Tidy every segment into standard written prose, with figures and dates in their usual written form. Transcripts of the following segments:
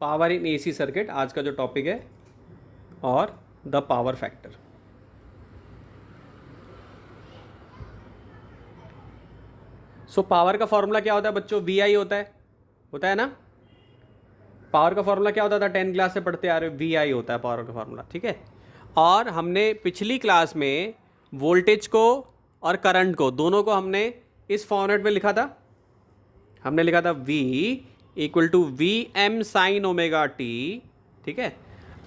Power in AC circuit आज का जो टॉपिक है, और the power factor. So power का फॉर्मूला क्या होता है बच्चों? वी आई होता है ना। पावर का फॉर्मूला क्या होता था? 10 क्लास से पढ़ते आ रहे हो, वी आई होता है पावर का फॉर्मूला, ठीक है। और हमने पिछली क्लास में वोल्टेज को और करंट को, दोनों को हमने इस फॉर्मेट में लिखा था। हमने लिखा था V equal to V M sine omega T, ठीक है।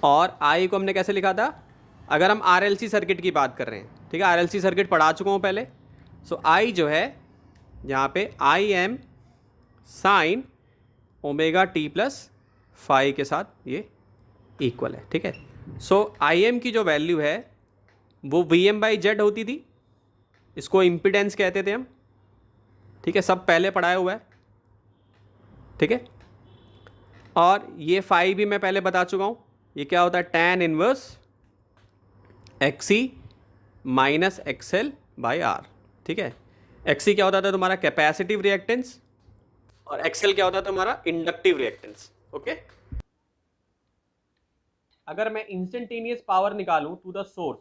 और I को हमने कैसे लिखा था? अगर हम RLC सर्किट की बात कर रहे हैं, ठीक है, RLC सर्किट पढ़ा चुका हूँ पहले। सो I जो है यहाँ पे I m sine omega t plus phi के साथ ये इक्वल है, ठीक है। सो आई एम की जो वैल्यू है वो वी एम बाई जेड होती थी, इसको इम्पिडेंस कहते थे हम, ठीक है, सब पहले पढ़ाया हुआ है, ठीक है। और ये फाई भी मैं पहले बता चुका हूँ, ये क्या होता है? Tan inverse X C minus X L by R, ठीक है। एक्सी क्या होता था? तुम्हारा कैपेसिटिव रिएक्टेंस, और एक्सएल क्या होता है? तुम्हारा इंडक्टिव रिएक्टेंस, ओके। अगर मैं इंस्टेंटेनियस पावर निकालूं टू द सोर्स,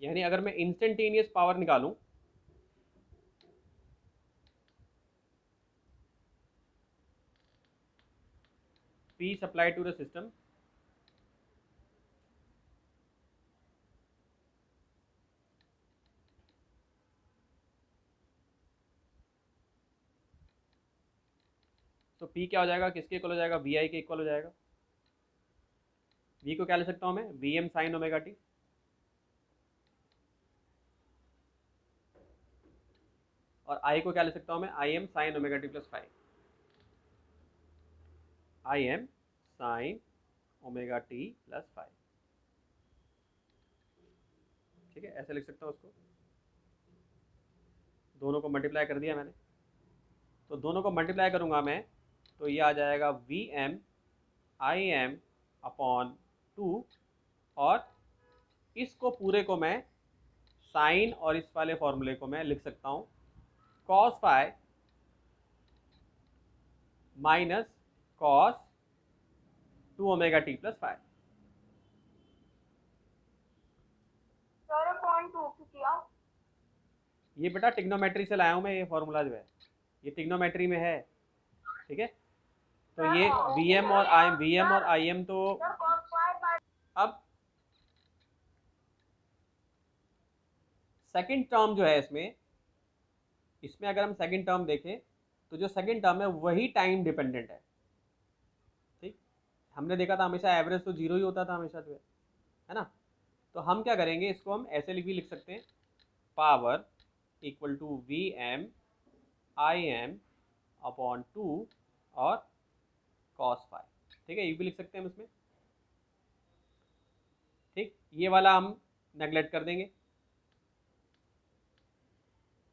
यानी अगर मैं इंस्टेंटेनियस पावर निकालूं P supplied to the system तो P क्या हो जाएगा? किसके इक्वल हो जाएगा? वी आई के इक्वल हो जाएगा। V को क्या ले सकता हूं मैं? V M sine omega t, और I को क्या ले सकता हूं मैं? I m sine omega t plus five, I m sine omega t plus five, ठीक है, ऐसे लिख सकता हूं उसको। दोनों को मल्टीप्लाई कर दिया मैंने, तो दोनों को मल्टीप्लाई करूंगा मैं तो ये आ जाएगा V m I m upon two, और इसको पूरे को मैं साइन और इस वाले फॉर्मूले को मैं लिख सकता हूं cos phi minus cos two omega t plus five. ये बेटा टिग्नोमेट्री से लाया हूं मैं, ये फॉर्मूला जो है ये टिग्नोमेट्री में है, ठीक है। तो ये वी एम और आई एम तो अब सेकंड टर्म जो है इसमें इसमें अगर हम सेकंड टर्म देखें तो जो सेकंड टर्म है वही टाइम डिपेंडेंट है, ठीक। हमने देखा था हमेशा एवरेज तो जीरो ही होता था हमेशा, जो है ना। तो हम क्या करेंगे, इसको हम ऐसे भी लिख सकते हैं, power equal to V m I m upon two और कॉस फाइव, ठीक है, ये भी लिख सकते हैं हम इसमें, ठीक। ये वाला हम नेगलेक्ट कर देंगे,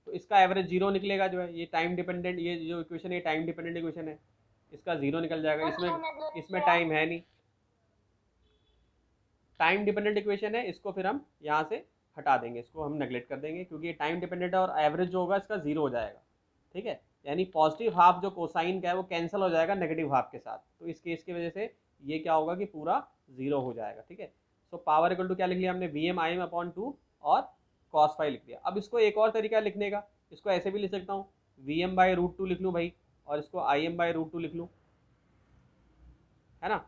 तो इसका एवरेज जीरो निकलेगा, जो है ये टाइम डिपेंडेंट, ये जो इक्वेशन है टाइम डिपेंडेंट इक्वेशन है, इसका जीरो निकल जाएगा। इसमें टाइम है नहीं, टाइम डिपेंडेंट इक्वेशन है, इसको फिर हम यहाँ से हटा देंगे, इसको हम नेगलेक्ट कर देंगे क्योंकि ये टाइम डिपेंडेंट है, और एवरेज जो होगा इसका जीरो हो जाएगा, ठीक है। यानी पॉजिटिव हाफ जो कोसाइन का है वो कैंसिल हो जाएगा नेगेटिव हाफ के साथ, तो इस केस की वजह से ये क्या होगा कि पूरा जीरो हो जाएगा, ठीक है। सो पावर इक्वल टू क्या लिख लिया हमने? V m I m upon two और कॉस फाइव लिख दिया। अब इसको एक और तरीका लिखने का, इसको ऐसे भी लिख सकता हूँ, V m by root two लिख लूँ भाई, और इसको I M by root two लिख लूँ, है ना,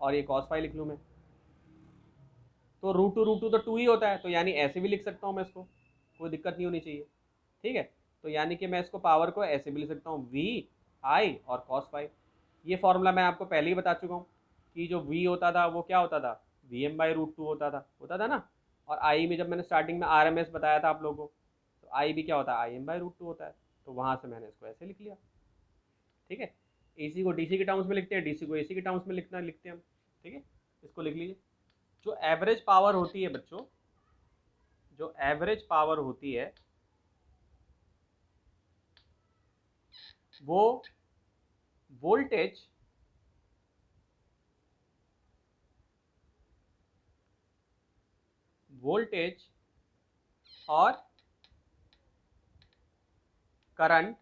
और ये कॉस फाइव लिख लूँ मैं। तो रूट टू तो टू ही होता है, तो यानी ऐसे भी लिख सकता हूँ मैं इसको, कोई दिक्कत नहीं होनी चाहिए, ठीक है। तो यानी कि मैं इसको पावर को ऐसे भी लिख सकता हूँ, वी आई और कॉस फाइव। ये फॉर्मूला मैं आपको पहले ही बता चुका हूँ कि जो वी होता था वो क्या होता था? V m by root two होता था ना। और आई में जब मैंने स्टार्टिंग में आर एम एस बताया था आप लोगों को, तो आई भी क्या होता है? I M by root two होता है, तो वहाँ से मैंने इसको ऐसे लिख लिया, ठीक है। एसी को डीसी के टर्म्स में लिखते हैं, डीसी को एसी के टर्म्स में लिखते हैं हम, ठीक है। इसको लिख लीजिए। जो एवरेज पावर होती है बच्चों, जो एवरेज पावर होती है वो वोल्टेज वोल्टेज और करंट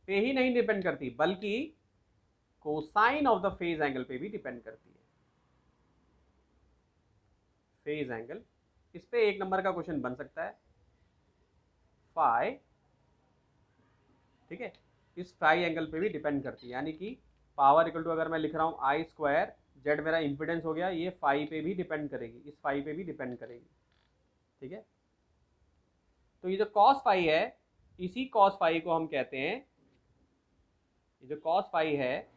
पे ही नहीं डिपेंड करती, बल्कि cosine of the phase angle पे भी डिपेंड करती है। फेज एंगल, इस पे 1 नंबर का क्वेश्चन बन सकता है। फाई, ठीक है, इस फाई एंगल पे भी डिपेंड करती है, यानी कि पावर इक्वल टू, अगर मैं लिख रहा हूँ आई स्क्वायर, जेड मेरा इंपिडेंस हो गया, ये फाई पे भी डिपेंड करेगी, इस फाई पे भी डिपेंड करेगी, ठीक है। तो ये जो कॉस फाई है, इसी कॉस फाई को हम कहते हैं, ये जो कॉस फाई है,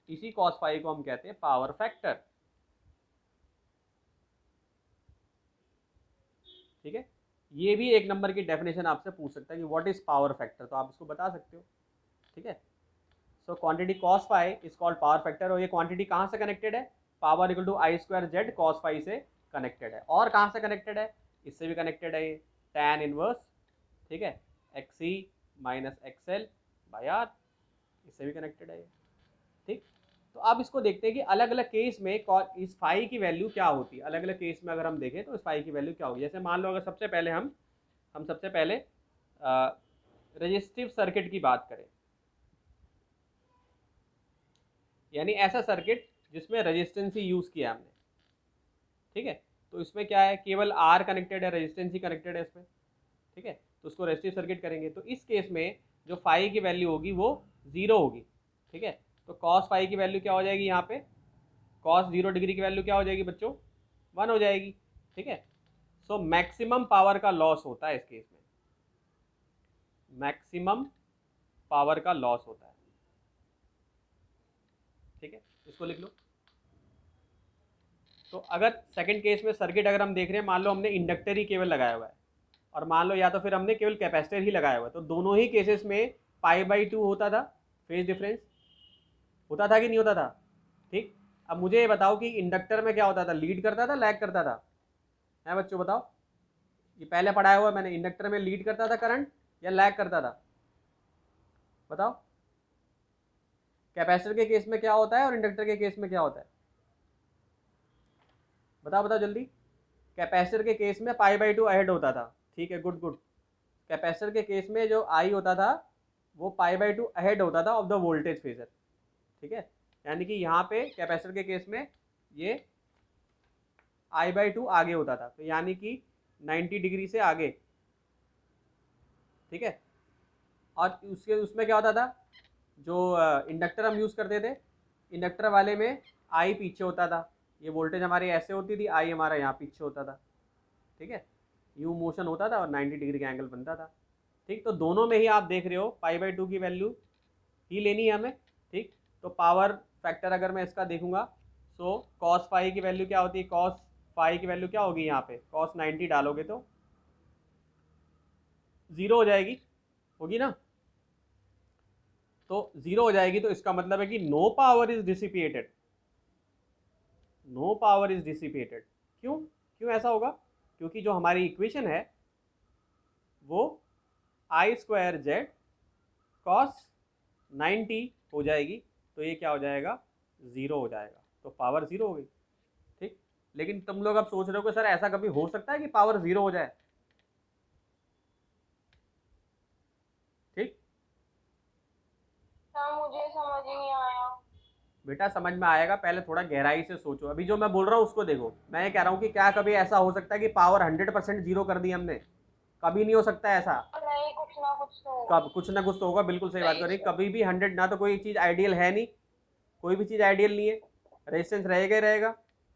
इसी कॉस फाई को हम कहते हैं पावर फैक्टर, ठीक है। ये भी 1 नंबर की डेफिनेशन आपसे पूछ सकता है कि व्हाट इज पावर फैक्टर, तो आप इसको बता सकते हो, ठीक है। So quantity cos phi is called power factor, और ये क्वांटिटी कहाँ से कनेक्टेड है, power equal to I square Z cos phi से कनेक्टेड है। और कहाँ से कनेक्टेड है, इससे भी कनेक्टेड है ये टैन इनवर्स, ठीक है, X C minus X L by R, इससे भी कनेक्टेड है ये, ठीक। तो अब इसको देखते हैं कि अलग अलग केस में इस फाई की वैल्यू क्या होती है, अलग अलग केस में अगर हम देखें तो इस फाई की वैल्यू क्या होगी। जैसे मान लो अगर सबसे पहले हम सबसे पहले रेजिस्टिव सर्किट की बात करें, यानी ऐसा सर्किट जिसमें रेजिस्टेंस ही यूज किया हमने, ठीक है। तो इसमें क्या है, केवल आर कनेक्टेड है, रेजिस्टेंस ही कनेक्टेड है इसमें, ठीक है। तो उसको रेजिस्टिव सर्किट करेंगे, तो इस केस में जो फाई की वैल्यू होगी वो 0 होगी, ठीक है। तो कॉस फाई की वैल्यू क्या हो जाएगी, यहाँ पे कॉस 0 डिग्री की वैल्यू क्या हो जाएगी बच्चों, 1 हो जाएगी, ठीक है। सो मैक्सिमम पावर का लॉस होता है इस केस में, मैक्सिमम पावर का लॉस होता है, ठीक है, इसको लिख लो। तो अगर सेकंड केस में सर्किट अगर हम देख रहे हैं, मान लो हमने इंडक्टर ही केवल लगाया हुआ है, और मान लो या तो फिर हमने केवल कैपेसिटर ही लगाया हुआ है, तो दोनों ही केसेस में π/2 होता था फेज डिफरेंस, होता था कि नहीं होता था, ठीक। अब मुझे ये बताओ कि इंडक्टर में क्या होता था, लीड करता था लैग करता था, है बच्चों बताओ, ये पहले पढ़ाया हुआ मैंने, इंडक्टर में लीड करता था करंट या लैग करता था, बताओ। कैपेसिटर के केस में क्या होता है और इंडक्टर के केस में क्या होता है, बताओ बताओ जल्दी। कैपेसिटर के केस में π/2 अहेड होता था, ठीक है, गुड गुड। कैपेसिटर के केस में जो आई होता था वो π/2 अहेड होता था ऑफ द वोल्टेज फेजर, ठीक है। यानी कि यहाँ पे कैपेसिटर के केस में ये I/2 आगे होता था, तो यानी कि 90 डिग्री से आगे, ठीक है। और उसमें क्या होता था, जो इंडक्टर हम यूज़ करते थे, इंडक्टर वाले में आई पीछे होता था, ये वोल्टेज हमारी ऐसे होती थी, आई हमारा यहाँ पीछे होता था, ठीक है, यू मोशन होता था और 90 डिग्री का एंगल बनता था, ठीक। तो दोनों में ही आप देख रहे हो π/2 की वैल्यू ही लेनी है हमें, ठीक। तो पावर फैक्टर अगर मैं इसका देखूंगा, सो कॉस फाई की वैल्यू क्या होती है, कॉस फाई की वैल्यू क्या होगी, यहाँ पे कॉस 90 डालोगे तो 0 हो जाएगी, होगी ना। तो 0 हो जाएगी, तो इसका मतलब है कि no power is dissipated, no power is dissipated. क्यों, क्यों ऐसा होगा, क्योंकि जो हमारी इक्वेशन है वो आई स्क्वायर जेड कॉस 90 हो जाएगी, तो ये क्या हो जाएगा, 0 हो जाएगा, तो पावर 0 हो गई, ठीक। लेकिन तुम लोग अब सोच रहे हो कि सर ऐसा कभी हो सकता है कि पावर 0 हो जाए, ठीक। मुझे समझ ही नहीं आया। बेटा समझ में आएगा, पहले थोड़ा गहराई से सोचो, अभी जो मैं बोल रहा हूँ उसको देखो। मैं ये कह रहा हूँ कि क्या कभी ऐसा हो सकता है कि पावर 100% 0 कर दी हमने, कभी नहीं हो सकता ऐसा, नहीं, कुछ ना कुछ तो होगा। कब कुछ ना कुछ तो होगा, बिल्कुल सही बात करें, कभी भी 100 ना, तो कोई चीज़ आइडियल है नहीं, कोई भी चीज़ आइडियल नहीं है, रेजिस्टेंस रहेगा ही रहेगा,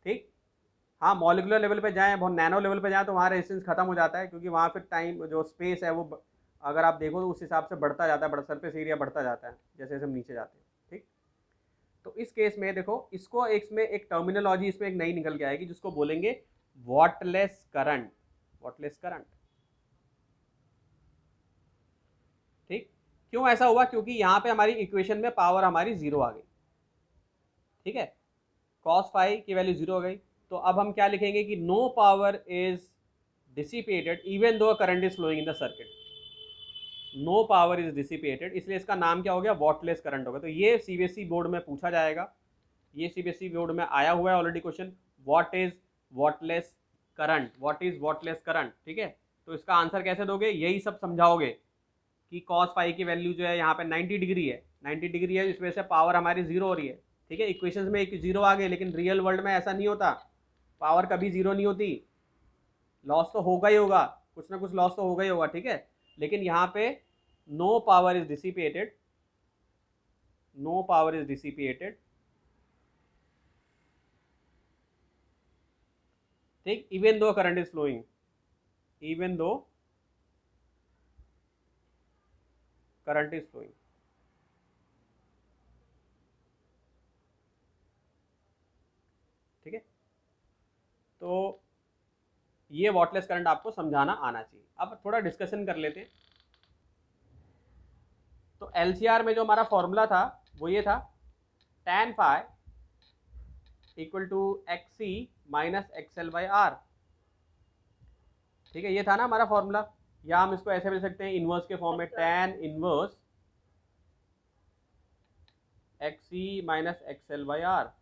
ठीक। हाँ, मॉलिकुलर लेवल पे जाएँ, बहुत नैनो लेवल पे जाएँ तो वहाँ रेजिस्टेंस खत्म हो जाता है, क्योंकि वहाँ फिर टाइम जो स्पेस है वो अगर आप देखो तो उस हिसाब से बढ़ता जाता है, बड़ा सरफेस एरिया बढ़ता जाता है जैसे जैसे हम नीचे जाते हैं, ठीक। तो इस केस में देखो, इसको इसमें एक टर्मिनोलॉजी इसमें एक नई निकल के आएगी जिसको बोलेंगे वॉटलेस करंट, वॉटलेस करंट, ठीक। क्यों ऐसा हुआ, क्योंकि यहाँ पे हमारी इक्वेशन में पावर हमारी 0 आ गई, ठीक है, कॉस फाई की वैल्यू 0 हो गई। तो अब हम क्या लिखेंगे कि no power is dissipated even though current is flowing in the circuit, no power is dissipated, इसलिए इसका नाम क्या हो गया, वॉटलेस करंट हो गया। तो ये सीबीएसई बोर्ड में पूछा जाएगा, ये सीबीएसई बोर्ड में आया हुआ है already question, what is wattless current, what is wattless current, ठीक है। तो इसका आंसर कैसे दोगे, यही सब समझाओगे कि कॉस फाई की वैल्यू जो है यहाँ पे 90 डिग्री है, 90 डिग्री है, इस वजह से पावर हमारी जीरो हो रही है, ठीक है। इक्वेशंस में एक जीरो आ गए, लेकिन रियल वर्ल्ड में ऐसा नहीं होता, पावर कभी जीरो नहीं होती, लॉस तो होगा ही होगा, कुछ ना कुछ लॉस तो होगा ही होगा, ठीक है। लेकिन यहाँ पे no power is dissipated, no power is dissipated, ठीक, even though current is flowing, even though current is flowing, ठीक है। तो ये वॉटलेस करंट आपको समझाना आना चाहिए। अब थोड़ा डिस्कशन कर लेते हैं। तो एलसीआर में जो हमारा फॉर्मूला था वो ये था, tan phi equal to X C minus X L by R, ठीक है, ये था ना हमारा फॉर्मूला। या हम इसको ऐसे भी लिख सकते हैं इनवर्स के फॉर्म में, tan inverse X C minus X L by R,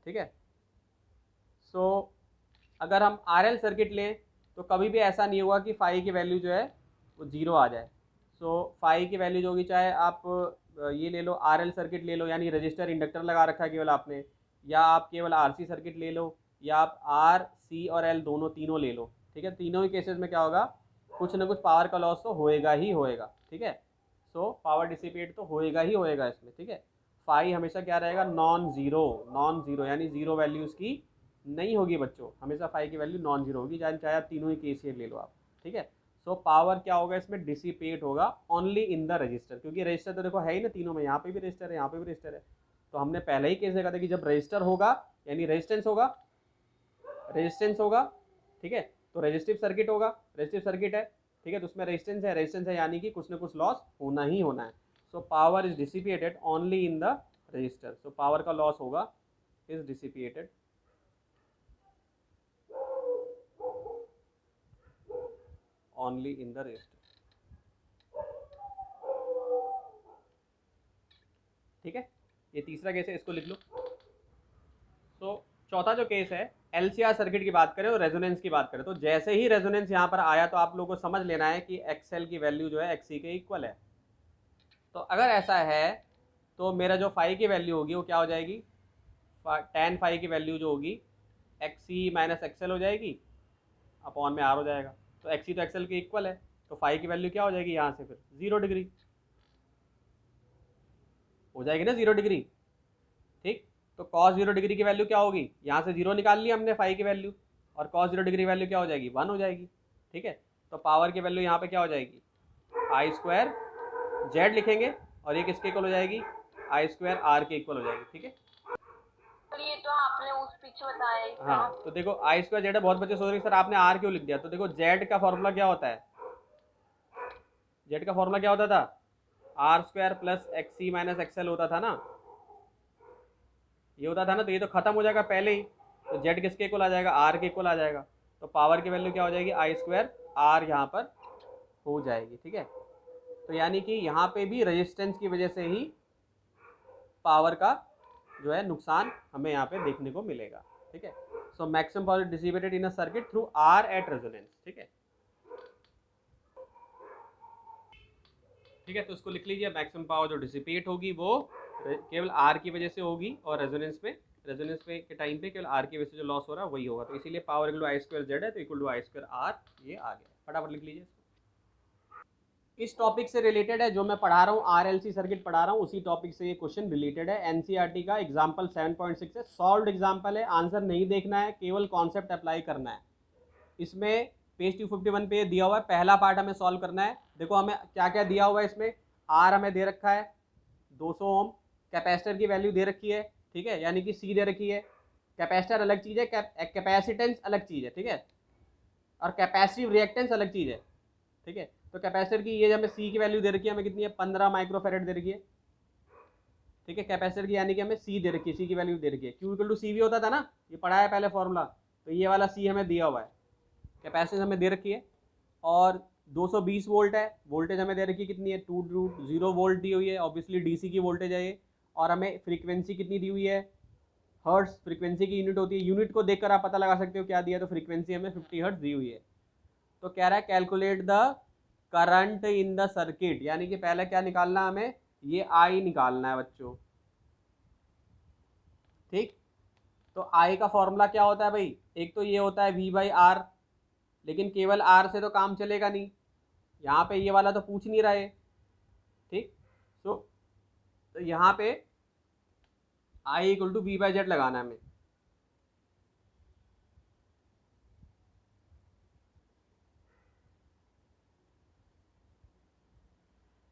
ठीक है। सो अगर हम आरएल सर्किट लें तो कभी भी ऐसा नहीं होगा कि फाई की वैल्यू जो है वो जीरो आ जाए। सो फाई की वैल्यू जो होगी, चाहे आप ये ले लो आरएल सर्किट ले लो, यानी रजिस्टर इंडक्टर लगा रखा है केवल आपने, या आप केवल आरसी सर्किट ले लो, या आप आर सी और एल दोनों तीनों ले लो, ठीक है। तीनों ही केसेस में क्या होगा, कुछ ना कुछ पावर का लॉस तो होएगा ही होएगा, ठीक है। सो पावर डिसिपेट तो होएगा ही होएगा इसमें, ठीक है। फाई हमेशा क्या रहेगा, नॉन जीरो, नॉन जीरो यानी जीरो वैल्यू उसकी नहीं होगी बच्चों, हमेशा फाई की वैल्यू नॉन जीरो होगी, चाहे आप तीनों ही केस ले लो आप, ठीक है। सो पावर क्या होगा इसमें, डिसिपेट होगा ओनली इन द रजिस्टर, क्योंकि रजिस्टर तो देखो है ही ना तीनों में, यहाँ पे भी रजिस्टर है, यहाँ पे भी रजिस्टर है। तो हमने पहले ही केस देखा था कि जब रजिस्टर होगा यानी रेजिस्टेंस होगा, रेजिस्टेंस होगा, ठीक है, तो रेजिस्टिव सर्किट होगा, रेजिस्टिव सर्किट है, ठीक है, तो उसमें रेजिस्टेंस है, रेजिस्टेंस है यानी कि कुछ ना कुछ लॉस होना ही होना है। So power is dissipated only in the register, so power का लॉस होगा is dissipated only in the register, ठीक है। ये तीसरा केस है, इसको लिख लो। तो चौथा जो केस है, एलसीआर सर्किट की बात करें और रेजोनेंस की बात करें, तो जैसे ही रेजोनेंस यहाँ पर आया तो आप लोगों को समझ लेना है कि एक्सएल की वैल्यू जो है एक्सी के इक्वल है। तो अगर ऐसा है तो मेरा जो फाई की वैल्यू होगी वो क्या हो जाएगी, tan फाई की वैल्यू जो होगी एक्सी माइनस एक्सएल हो जाएगी, अपॉन में आर हो जाएगा। तो एक्सी तो एक्सएल के इक्वल है, तो फाई की वैल्यू क्या हो जाएगी यहाँ से, फिर 0 डिग्री हो जाएगी ना, 0 डिग्री, ठीक। तो cos 0 डिग्री की वैल्यू क्या होगी, यहाँ से 0 निकाल लिया हमने फाई की वैल्यू, और cos 0 डिग्री वैल्यू क्या हो जाएगी, 1 हो जाएगी, ठीक है। तो पावर की वैल्यू यहाँ पे क्या हो जाएगी, आई स्क्वायर जेड लिखेंगे, और ये किसके इक्वल हो जाएगी, आई स्क्वायर आर के इक्वल हो जाएगी, ठीक है। ये तो आपने उस पीछे बताया ही था। हाँ, तो देखो आई स्क्वायर जेड है, बहुत बच्चे सोच रहे सर आपने आर क्यों लिख दिया, तो देखो जेड का फॉर्मूला क्या होता है, जेड का फॉर्मूला क्या होता था, R square plus X C minus X L होता था ना, ये होता था ना। तो ये तो खत्म हो जाएगा पहले ही, तो जेड किसके इक्वल आ जाएगा, आर के इक्वल आ जाएगा। तो पावर की वैल्यू क्या हो जाएगी, आई स्क्वायर आर यहाँ पर हो जाएगी, ठीक है। तो यानी कि यहाँ पे भी रेजिस्टेंस की वजह से ही पावर का जो है नुकसान हमें यहाँ पे देखने को मिलेगा, ठीक है। So maximum power dissipated in a circuit through R at resonance, ठीक है, ठीक है। तो उसको लिख लीजिए, मैक्सिमम पावर जो डिसिपेट होगी वो केवल आर की वजह से होगी, और रेजोनेंस पे के टाइम पे केवल आर की वजह से जो लॉस हो रहा है वही होगा। तो इसीलिए power equal to I square Z है, तो equal to I square R, ये आ गया, फटाफट लिख लीजिए। इस टॉपिक से रिलेटेड है जो मैं पढ़ा रहा हूँ, आरएलसी सर्किट पढ़ा रहा हूँ, उसी टॉपिक से ये क्वेश्चन रिलेटेड है। एनसीईआरटी का एग्जाम्पल 7.6 है, सॉल्व्ड एग्जाम्पल है, आंसर नहीं देखना है, केवल कॉन्सेप्ट अप्लाई करना है। इसमें पेज 251 पे दिया हुआ है, पहला पार्ट हमें सॉल्व करना है। देखो हमें क्या क्या दिया हुआ है इसमें, आर हमें दे रखा है 200 ओम, कैपेसिटर की वैल्यू दे रखी है, ठीक है, यानी कि सी दे रखी है। कैपेसिटर अलग चीज़ है, कैपेसिटेंस अलग चीज़ है, ठीक है, और कैपेसिटिव रिएक्टेंस अलग चीज़ है, ठीक है। तो कैपेसिटर की ये हमें सी की वैल्यू दे रखी है, हमें कितनी है, 15 माइक्रोफेरेड दे रखी है, ठीक है। कैपेसिटर की यानी कि हमें सी दे रखी है, सी की वैल्यू दे रखी है, क्यू इक्वल टू सी भी होता था ना, ये पढ़ा है पहले फॉर्मूला। तो ये वाला सी हमें दिया हुआ है, कैपेसिटेंस हमें दे रखी है, और 220 वोल्ट है, वोल्टेज हमें दे रखी है कितनी है, 2√0 वोल्ट दी हुई है, ऑब्वियसली डीसी की वोल्टेज है ये। और हमें फ्रीक्वेंसी कितनी दी हुई है, हर्ट्स फ्रीक्वेंसी की यूनिट होती है, यूनिट को देखकर आप पता लगा सकते हो क्या दिया, तो फ्रीक्वेंसी हमें 50 हर्ट्स दी हुई है। तो कह रहा है calculate the current in the circuit, यानी कि पहले क्या निकालना है हमें, ये आई निकालना है बच्चों। ठीक, तो आई का फॉर्मूला क्या होता है भाई, एक तो ये होता है V/R, लेकिन केवल R से तो काम चलेगा नहीं, यहाँ पे ये वाला तो पूछ नहीं रहा है। ठीक, तो यहाँ पे I = V/Z लगाना है हमें।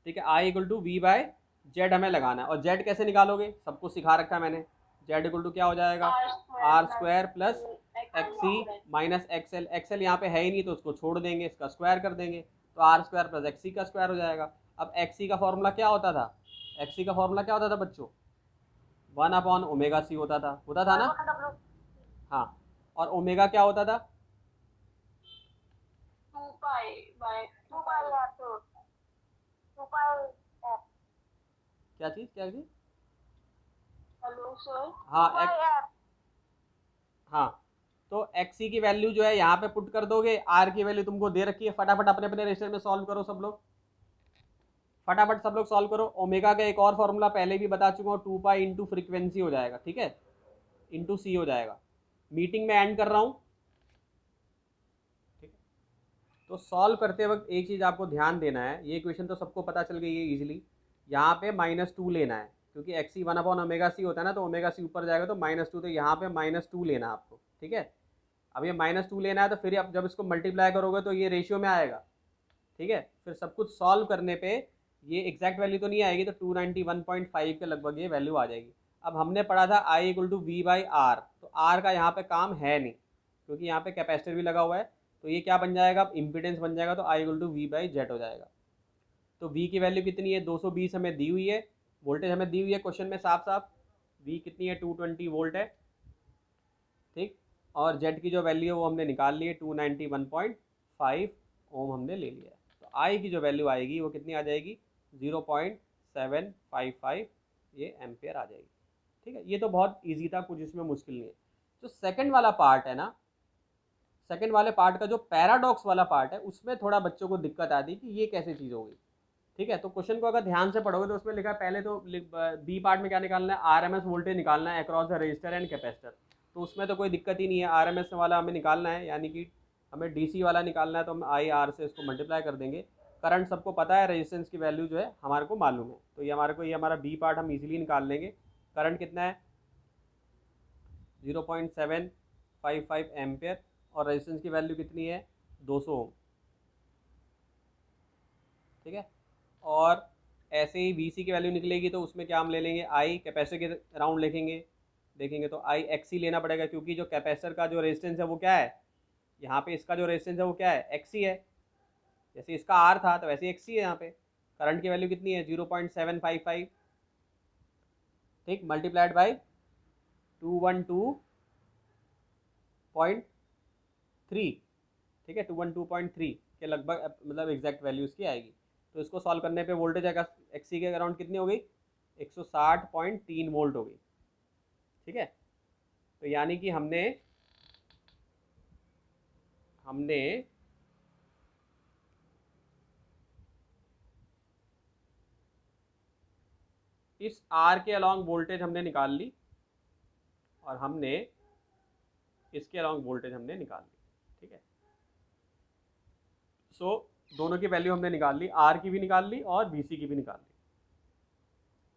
ठीक है, I = V/Z हमें लगाना है। और Z कैसे निकालोगे, सबको सिखा रखा है मैंने। Z = क्या हो जाएगा, R² plus XC minus XL। XL यहाँ पे है ही नहीं तो उसको छोड़ देंगे, इसका स्क्वायर कर देंगे, तो R² प्लस XC का स्क्वायर हो जाएगा। अब XC का फॉर्मूला क्या होता था, XC का फॉर्मूला क्या होता था बच्चों, 1/ωc होता था ना। हाँ, और ओमेगा क्या होता था, 2 क्या चीज, क्या चीज। Hello sir. हाँ हाँ, तो XC की वैल्यू जो है यहाँ पे पुट कर दोगे, R की वैल्यू तुमको दे रखी है, फटाफट अपने अपने रेशनल में सॉल्व करो सब लोग, फटाफट सब लोग सॉल्व करो। ओमेगा का एक और फॉर्मूला पहले भी बता चुका हूँ, 2π इंटू फ्रीक्वेंसी हो जाएगा, ठीक है, इंटू C हो जाएगा। मीटिंग में एंड कर रहा हूँ, ठीक है। तो सॉल्व करते वक्त एक चीज़ आपको ध्यान देना है, ये क्वेश्चन तो सबको पता चल गई है इजीली, यहाँ पे -2 लेना है, क्योंकि XC 1/ωc होता है ना, तो ωc ऊपर जाएगा तो -2, तो यहाँ पे -2 लेना है आपको, ठीक है। अब ये -2 लेना है, तो फिर आप जब इसको मल्टीप्लाई करोगे तो ये रेशियो में आएगा, ठीक है। फिर सब कुछ सॉल्व करने पे ये एग्जैक्ट वैल्यू तो नहीं आएगी, तो 291.5 के लगभग ये वैल्यू आ जाएगी। अब हमने पढ़ा था I = V/R, तो R का यहाँ पे काम है नहीं, क्योंकि यहाँ पे कैपेसिटर भी लगा हुआ है, तो ये क्या बन जाएगा, अब इम्पिडेंस बन जाएगा, तो I = V/Z हो जाएगा। तो V की वैल्यू कितनी है, 220 हमें दी हुई है, वोल्टेज हमें दी हुई है क्वेश्चन में साफ साफ, V कितनी है, 220 वोल्ट है, ठीक। और Z की जो वैल्यू है वो हमने निकाल ली है, 291.5 ओम हमने ले लिया है। तो I की जो वैल्यू आएगी वो कितनी आ जाएगी, 0.755 ये एम्पियर आ जाएगी, ठीक है। ये तो बहुत ईजी था, कुछ इसमें मुश्किल नहीं है। जो सेकंड वाला पार्ट है ना, सेकंड वाले पार्ट का जो पैराडॉक्स वाला पार्ट है, उसमें थोड़ा बच्चों को दिक्कत आती है कि ये कैसे चीज़ होगी, ठीक है। तो क्वेश्चन को अगर ध्यान से पढ़ोगे तो उसमें लिखा है, पहले तो बी पार्ट में क्या निकालना है, RMS वोल्टेज निकालना है across the register and capacitor, तो उसमें तो कोई दिक्कत ही नहीं है, RMS वाला हमें निकालना है, यानी कि हमें DC वाला निकालना है, तो हम IR से इसको मल्टीप्लाई कर देंगे। करंट सबको पता है, रेजिस्टेंस की वैल्यू जो है हमारे को मालूम है, तो ये हमारा बी पार्ट हम इजीली निकाल लेंगे। करंट कितना है, 0.755 एम्पियर, और रेजिस्टेंस की वैल्यू कितनी है, 200 ओम, ठीक है। और ऐसे ही VC की वैल्यू निकलेगी, तो उसमें क्या हम ले लेंगे, I कैपेसिटर के अराउंड लिखेंगे, देखेंगे तो I XC लेना पड़ेगा, क्योंकि जो कैपेसिटर का जो रेजिस्टेंस है वो क्या है, यहाँ पे इसका जो रेजिस्टेंस है वो क्या है, XC है, जैसे इसका R था तो वैसे XC है यहाँ पे। करंट की वैल्यू कितनी है, 0.755, ठीक, मल्टीप्लाइड बाई 212.3, ठीक है, 212.3 के लगभग, मतलब एग्जैक्ट वैल्यू इसकी आएगी। तो इसको सॉल्व करने पे वोल्टेज XC के अराउंड कितनी हो गई, 160.3 वोल्ट हो गई, ठीक है। तो यानी कि हमने इस R के अलॉन्ग वोल्टेज हमने निकाल ली, और हमने इसके अलॉन्ग वोल्टेज हमने निकाल ली, ठीक है। सो दोनों की वैल्यू हमने निकाल ली, R की भी निकाल ली और VC की भी निकाल ली।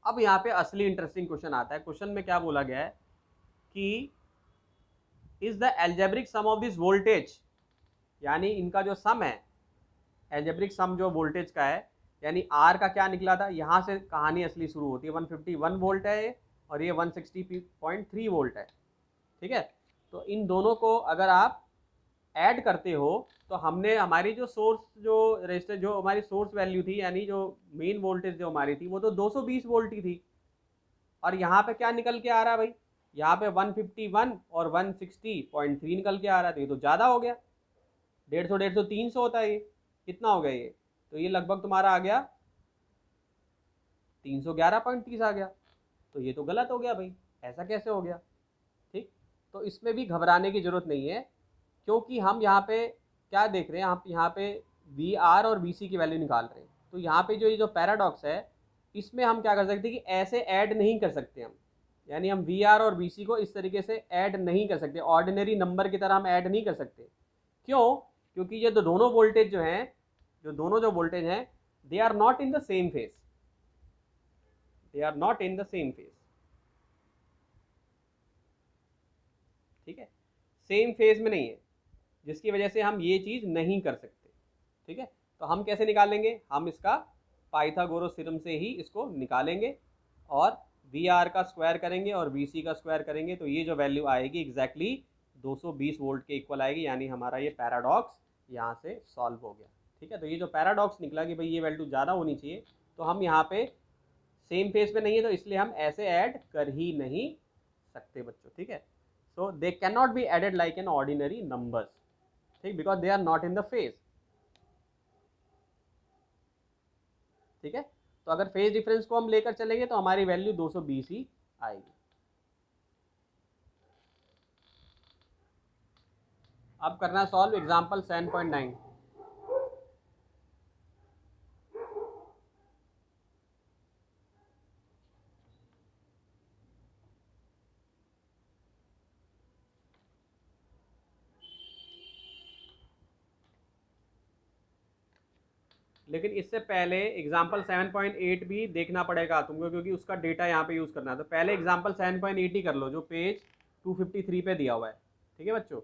अब यहाँ पे असली इंटरेस्टिंग क्वेश्चन आता है। क्वेश्चन में क्या बोला गया है कि is the algebraic sum of this voltage, यानी इनका जो सम है, एल्जेब्रिक सम जो वोल्टेज का है, यानी R का क्या निकला था, यहाँ से कहानी असली शुरू होती है। 151 वोल्ट है ये, और ये 160.3 वोल्ट है, ठीक है। तो इन दोनों को अगर आप ऐड करते हो, तो हमने हमारी जो सोर्स, जो रजिस्टर, जो हमारी सोर्स वैल्यू थी, यानी जो मेन वोल्टेज जो हमारी थी, वो तो 220 वोल्ट की थी, और यहाँ पे क्या निकल के आ रहा है भाई, यहाँ पे 151 और 160.3 निकल के आ रहा था। ये तो ज़्यादा हो गया, 150 300 होता है ये, कितना हो गया ये, तो ये लगभग तुम्हारा आ गया 311.30 आ गया। तो ये तो गलत हो गया भाई, ऐसा कैसे हो गया, ठीक। तो इसमें भी घबराने की ज़रूरत नहीं है, क्योंकि हम यहाँ पे क्या देख रहे हैं, हम यहाँ पे वी आर और वी सी की वैल्यू निकाल रहे हैं। तो यहाँ पे जो ये जो पैराडॉक्स है, इसमें हम क्या कर सकते हैं कि ऐसे ऐड नहीं कर सकते हम, यानी हम वी आर और वी सी को इस तरीके से ऐड नहीं कर सकते, ऑर्डिनरी नंबर की तरह हम ऐड नहीं कर सकते। क्यों? क्योंकि ये दोनों वोल्टेज जो हैं, जो वोल्टेज हैं, they are not in the same phase, they are not in the same phase. ठीक है, सेम फेज में नहीं है, जिसकी वजह से हम ये चीज़ नहीं कर सकते। ठीक है, तो हम कैसे निकालेंगे? हम इसका पाइथागोरस थ्योरम से ही इसको निकालेंगे और वी आर का स्क्वायर करेंगे और वी सी का स्क्वायर करेंगे, तो ये जो वैल्यू आएगी एग्जैक्टली 220 वोल्ट के इक्वल आएगी, यानी हमारा ये पैराडॉक्स यहाँ से सॉल्व हो गया। ठीक है, तो ये जो पैराडॉक्स निकला कि भाई ये वैल्यू ज़्यादा होनी चाहिए, तो हम यहाँ पे सेम फेज पे नहीं है, तो इसलिए हम ऐसे ऐड कर ही नहीं सकते बच्चों। ठीक है, so they can not be added like an ordinary numbers, ठीक, because they are not in the phase. ठीक है, तो अगर फेज डिफरेंस को हम लेकर चलेंगे तो हमारी वैल्यू 220 ही आएगी। अब करना सॉल्व एग्जाम्पल 7.9। लेकिन इससे पहले एग्जाम्पल 7.8 भी देखना पड़ेगा तुमको, क्योंकि उसका डेटा यहाँ पे यूज़ करना है। तो पहले एग्जाम्पल 7.8 ही कर लो, जो पेज 253 पे दिया हुआ है। ठीक है बच्चों,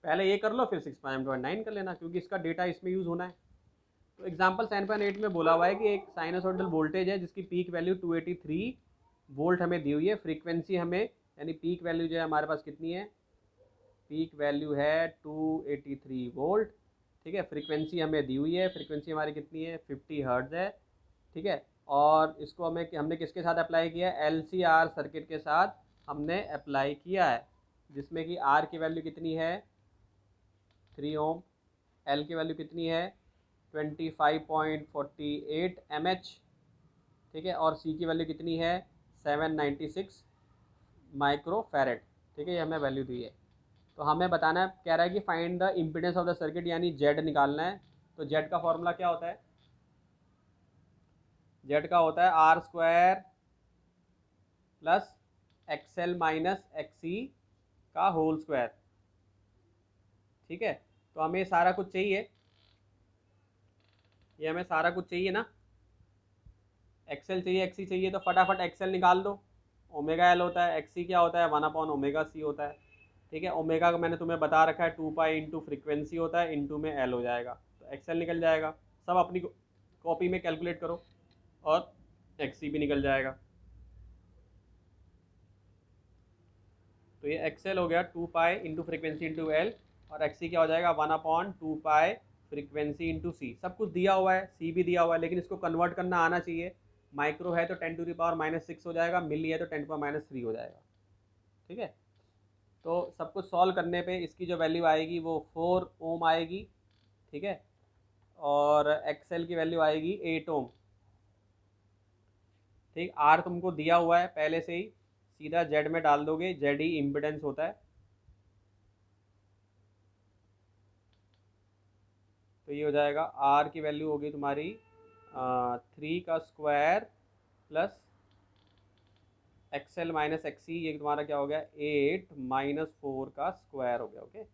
पहले ये कर लो, फिर 6.9 कर लेना, क्योंकि इसका डेटा इसमें यूज़ होना है। तो एग्जाम्पल 7.8 में बोला हुआ है कि एक साइनोसॉइडल वोल्टेज है जिसकी पीक वैल्यू 283 वोल्ट हमें दी हुई है, फ्रीक्वेंसी हमें, यानी पीक वैल्यू जो है हमारे पास कितनी है, पीक वैल्यू है 283 वोल्ट। ठीक है, फ्रीक्वेंसी हमें दी हुई है, फ्रीक्वेंसी हमारी कितनी है, 50 हर्ट्ज है। ठीक है, और इसको हमने किसके साथ अप्लाई किया है, LCR सर्किट के साथ हमने अप्लाई किया है, जिसमें कि R की वैल्यू कितनी है, 3 ओम, L की वैल्यू कितनी है, 25.48 mH। ठीक है, और C की वैल्यू कितनी है, 796 माइक्रोफैरेड। ठीक है, ये हमें वैल्यू दी है। तो हमें बताना है, कह रहा है कि find the impedance of the circuit, यानी जेड निकालना है। तो जेड का फॉर्मूला क्या होता है, जेड का होता है R square plus X L minus X C का होल स्क्वायर। ठीक है, तो हमें सारा कुछ चाहिए, ये हमें सारा कुछ चाहिए ना, एक्सएल चाहिए, एक्सी चाहिए, तो फटाफट एक्सएल निकाल दो। ओमेगा एल होता है, एक्सी क्या होता है, 1/ओमेगा सी होता है। ठीक है, ओमेगा का मैंने तुम्हें बता रखा है 2 पाई इंटू फ्रिक्वेंसी होता है, इंटू में एल हो जाएगा, तो एक्सएल निकल जाएगा। सब अपनी कॉपी में कैलकुलेट करो और एक्सी भी निकल जाएगा। तो ये एक्सएल हो गया 2 pi into frequency into L, और एक्सी क्या हो जाएगा, 1/2 पाई फ्रिक्वेंसी इंटू सी। सब कुछ दिया हुआ है, सी भी दिया हुआ है, लेकिन इसको कन्वर्ट करना आना चाहिए। माइक्रो है तो 10⁻⁻6 हो जाएगा, मिली है तो 10⁻³ हो जाएगा। ठीक है, तो सब कुछ सॉल्व करने पे इसकी जो वैल्यू आएगी वो 4 ओम आएगी। ठीक है, और एक्सएल की वैल्यू आएगी 8 ओम। ठीक, आर तुमको दिया हुआ है पहले से ही, सीधा जेड में डाल दोगे, जेड ही इम्पिडेंस होता है। तो ये हो जाएगा, आर की वैल्यू होगी तुम्हारी 3 का square plus X L minus X C, ये तुम्हारा क्या हो गया, 8 माइनस 4 का स्क्वायर हो गया। ओके,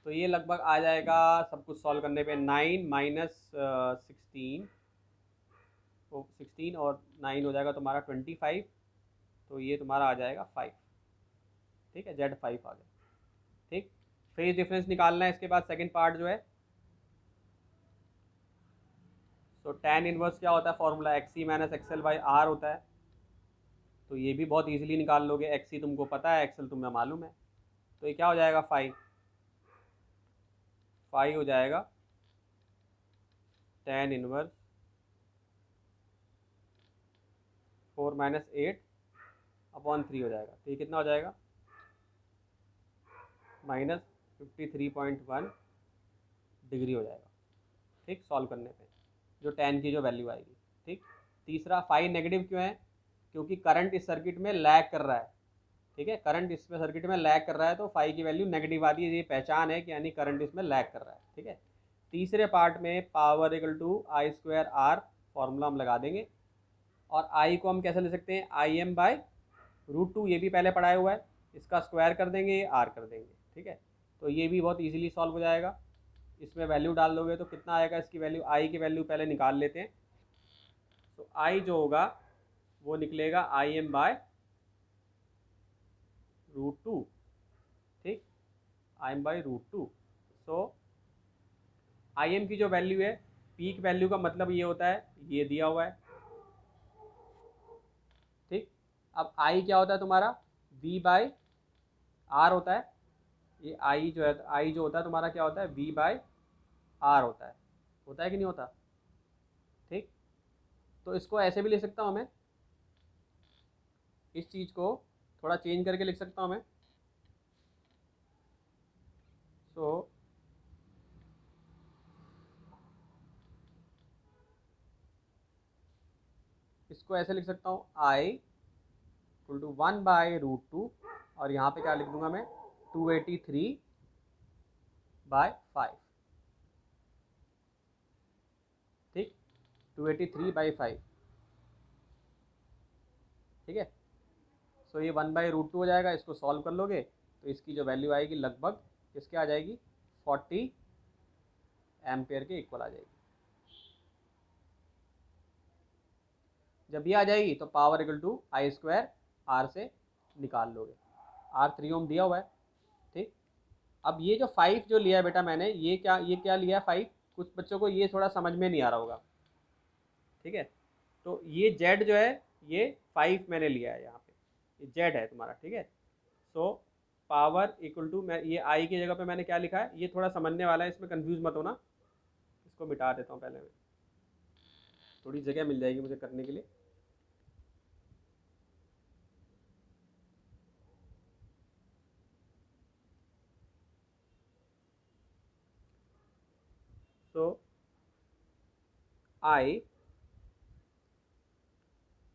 तो ये लगभग आ जाएगा सब कुछ सॉल्व करने पे 9 माइनस 16, तो 16 और 9 हो जाएगा तुम्हारा 25, तो ये तुम्हारा आ जाएगा 5। ठीक है, जेड 5 आ गया। ठीक, फेज डिफरेंस निकालना है इसके बाद, सेकंड पार्ट जो है। तो tan इनवर्स क्या होता है, formula X C minus X L by R होता है। तो ये भी बहुत इजीली निकाल लोगे, एक्सी तुमको पता है, एक्सएल तुम्हें मालूम है। तो ये क्या हो जाएगा, 5 हो जाएगा tan इनवर्स 4 माइनस 8/3 हो जाएगा। तो ये कितना हो जाएगा, माइनस 53.1 डिग्री हो जाएगा। ठीक, सॉल्व करने पे जो tan की जो वैल्यू आएगी। ठीक, तीसरा, फाई नेगेटिव क्यों है, क्योंकि करंट इस सर्किट में लैग कर रहा है। ठीक है, करंट इसमें सर्किट में लैग कर रहा है तो फाई की वैल्यू नेगेटिव आती है, ये पहचान है कि यानी करंट इसमें लैग कर रहा है। ठीक है, तीसरे पार्ट में power equal to I square R formula हम लगा देंगे, और आई को हम कैसे ले सकते हैं, I M by root two, ये भी पहले पढ़ाया हुआ है, इसका स्क्वायर कर देंगे, ये आर कर देंगे। ठीक है, तो ये भी बहुत ईजिली सॉल्व हो जाएगा। इसमें वैल्यू डाल दोगे तो कितना आएगा, इसकी वैल्यू, आई की वैल्यू पहले निकाल लेते हैं। तो आई जो होगा वो निकलेगा I M by root two. ठीक, I M by root two. So I M की जो वैल्यू है, पीक वैल्यू का मतलब ये होता है, ये दिया हुआ है। ठीक, अब आई क्या होता है तुम्हारा, वी बाई आर होता है। ये आई जो है, आई जो होता है तुम्हारा क्या होता है, वी बाई आर होता है कि नहीं होता। ठीक, तो इसको ऐसे भी लिख सकता हूँ मैं, इस चीज़ को थोड़ा चेंज करके लिख सकता हूँ मैं। सो इसको ऐसे लिख सकता हूँ, आई इक्वल टू 1/√2, और यहाँ पे क्या लिख दूंगा मैं, 283/5। ठीक, 283/5। ठीक है, सो ये 1/√2 हो जाएगा। इसको सॉल्व कर लोगे तो इसकी जो वैल्यू आएगी लगभग किसके आ जाएगी, 40 एम्पेयर के इक्वल आ जाएगी। जब ये आ जाएगी तो power equal to I square R से निकाल लोगे, आर 3 ओम दिया हुआ है। ठीक, अब ये जो 5 जो लिया है बेटा मैंने, ये क्या लिया है 5, कुछ बच्चों को ये थोड़ा समझ में नहीं आ रहा होगा। ठीक है, तो ये जेड जो है, ये 5 मैंने लिया है यहाँ पे, ये जेड है तुम्हारा। ठीक है, सो पावर इक्वल टू, मैं ये आई की जगह पे मैंने क्या लिखा है, ये थोड़ा समझने वाला है, इसमें कंफ्यूज मत होना। इसको मिटा देता हूँ पहले मैं, थोड़ी जगह मिल जाएगी मुझे करने के लिए। सो आई,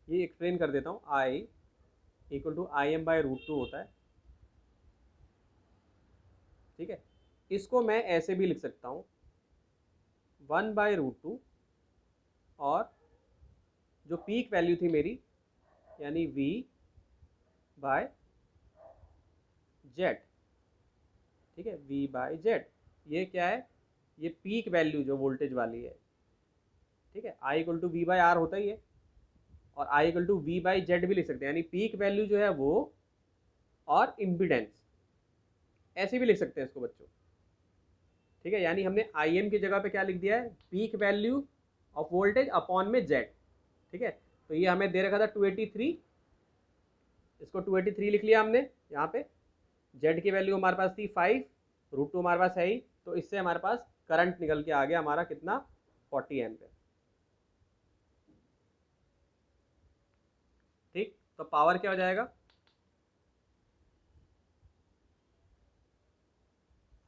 ये एक्सप्लेन कर देता हूँ, I equal to I M by root two होता है। ठीक है, इसको मैं ऐसे भी लिख सकता हूँ, 1/√2, और जो पीक वैल्यू थी मेरी यानी V बाय जेड। ठीक है, V बाय जेड, ये क्या है, ये पीक वैल्यू जो वोल्टेज वाली है। ठीक है, I equal to V by R होता ही है, और I equal to V by Z भी लिख सकते हैं, यानी पीक वैल्यू जो है वो और इम्पिडेंस, ऐसे भी लिख सकते हैं इसको बच्चों। ठीक है, यानी हमने आई एम की जगह पे क्या लिख दिया है, peak value of voltage upon में जेड। ठीक है, तो ये हमें दे रखा था 283, इसको 283 लिख लिया हमने यहाँ पे। जेड की वैल्यू हमारे पास थी 5, √2 हमारे पास है ही, तो इससे हमारे पास करंट निकल के आ गया हमारा कितना, 40 एम्पेयर। ठीक, तो पावर क्या हो जाएगा,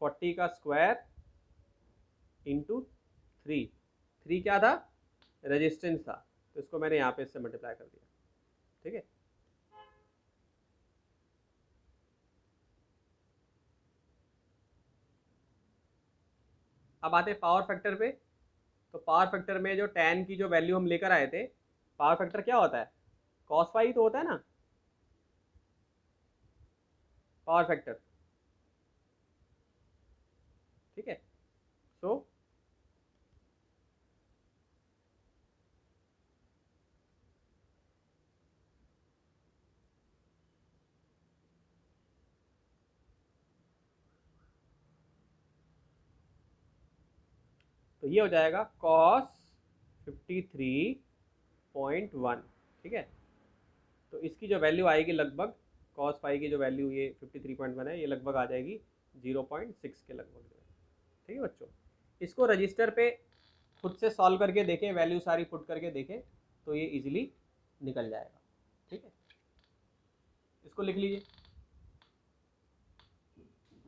40 का स्क्वायर इंटू 3। 3 क्या था, रेजिस्टेंस था, तो इसको मैंने यहाँ पे इससे मल्टीप्लाई कर दिया। ठीक है, अब आते हैं पावर फैक्टर पे। तो पावर फैक्टर में जो tan की जो वैल्यू हम लेकर आए थे, पावर फैक्टर क्या होता है, cos फाई तो होता है ना पावर फैक्टर। ठीक है, सो तो ये हो जाएगा cos 53.1। ठीक है, तो इसकी जो वैल्यू आएगी लगभग, cos फाई की जो वैल्यू ये 53.1 है, ये लगभग आ जाएगी 0.6 के लगभग जो है। ठीक है बच्चों, इसको रजिस्टर पे खुद से सॉल्व करके देखें, वैल्यू सारी पुट करके देखें, तो ये इजीली निकल जाएगा। ठीक है, इसको लिख लीजिए।